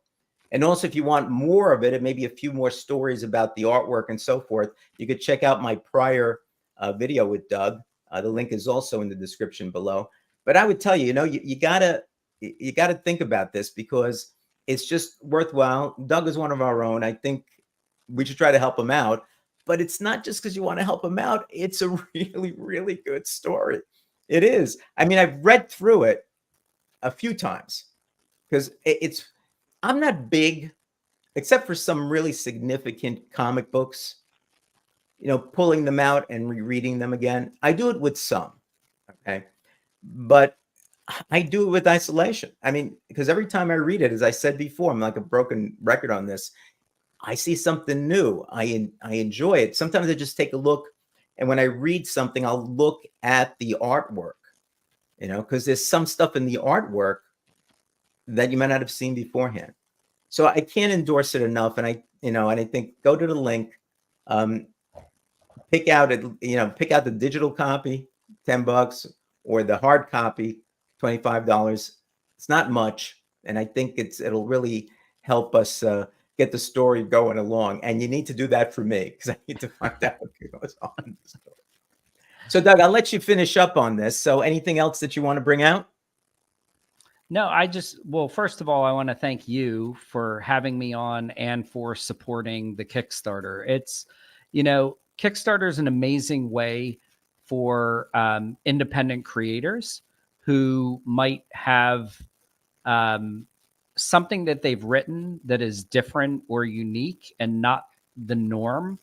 And also, if you want more of it, and maybe a few more stories about the artwork and so forth, you could check out my prior video with Doug. The link is also in the description below. But I would tell you, you gotta think about this because it's just worthwhile. Doug is one of our own. I think we should try to help him out. But it's not just because you want to help him out. It's a really, really good story. It is. I mean, I've read through it a few times because I'm not big, except for some really significant comic books, pulling them out and rereading them again. I do it with some, okay? But I do it with isolation. I mean, because every time I read it, as I said before, I'm like a broken record on this. I see something new. I enjoy it. Sometimes I just take a look, and when I read something, I'll look at the artwork, because there's some stuff in the artwork that you might not have seen beforehand. So I can't endorse it enough. And I think go to the link, pick out the digital copy, $10, or the hard copy, $25. It's not much. And I think it'll really help us get the story going along. And you need to do that for me because I need to find out what goes on in the story. So Doug, I'll let you finish up on this. So anything else that you want to bring out? No, well, first of all, I want to thank you for having me on and for supporting the Kickstarter. It's, Kickstarter is an amazing way for independent creators who might have something that they've written that is different or unique and not the norm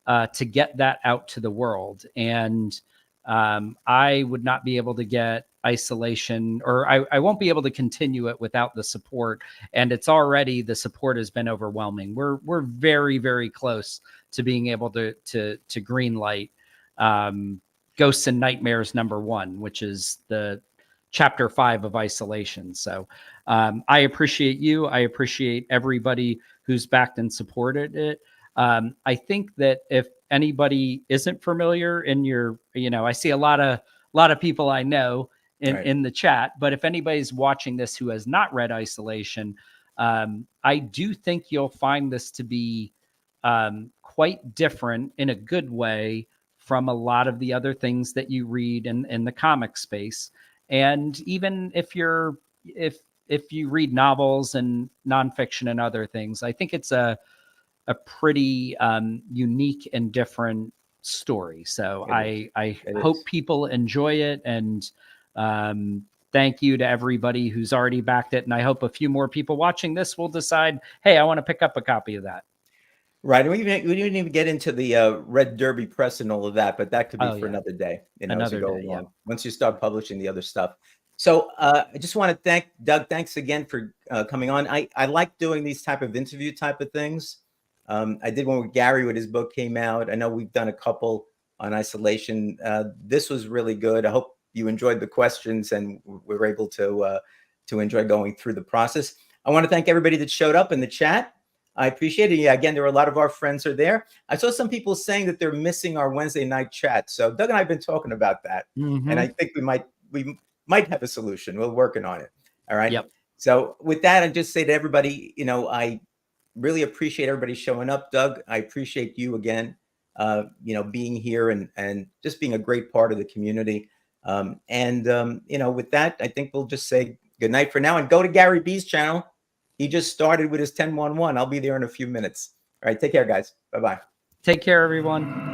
to get that out to the world. And I would not be able to get isolation, or I won't be able to continue it without the support. And the support has been overwhelming. We're very, very close to being able to green light Ghosts and Nightmares #1, which is the chapter 5 of Isolation. So I appreciate you. I appreciate everybody who's backed and supported it. I think that if anybody isn't familiar I see a lot of people I know in the chat, but if anybody's watching this who has not read Isolation, I do think you'll find this to be quite different in a good way from a lot of the other things that you read in the comic space. And even if you read novels and nonfiction and other things, I think it's a pretty unique and different story. So I hope people enjoy it. And thank you to everybody who's already backed it. And I hope a few more people watching this will decide, hey, I want to pick up a copy of that. Right. And we didn't even get into the Red Derby press and all of that, but that could be for another day, as you go along. Once you start publishing the other stuff. So I just want to thank Doug. Thanks again for coming on. I like doing these type of interview type of things. I did one with Gary when his book came out. I know we've done a couple on isolation. This was really good. I hope you enjoyed the questions and we were able to enjoy going through the process. I want to thank everybody that showed up in the chat. I appreciate it. Yeah, again, there were a lot of our friends are there. I saw some people saying that they're missing our Wednesday night chat. So Doug and I have been talking about that, and I think we might have a solution. We're working on it. All right. Yep. So with that, I just say to everybody, you know, I really appreciate everybody showing up. Doug, I appreciate you again, you know, being here and just being a great part of the community. You know, with that, I think we'll just say good night for now and go to Gary B's channel. He just started with his 10-1-1. I'll be there in a few minutes. All right. Take care, guys. Bye-bye. Take care, everyone.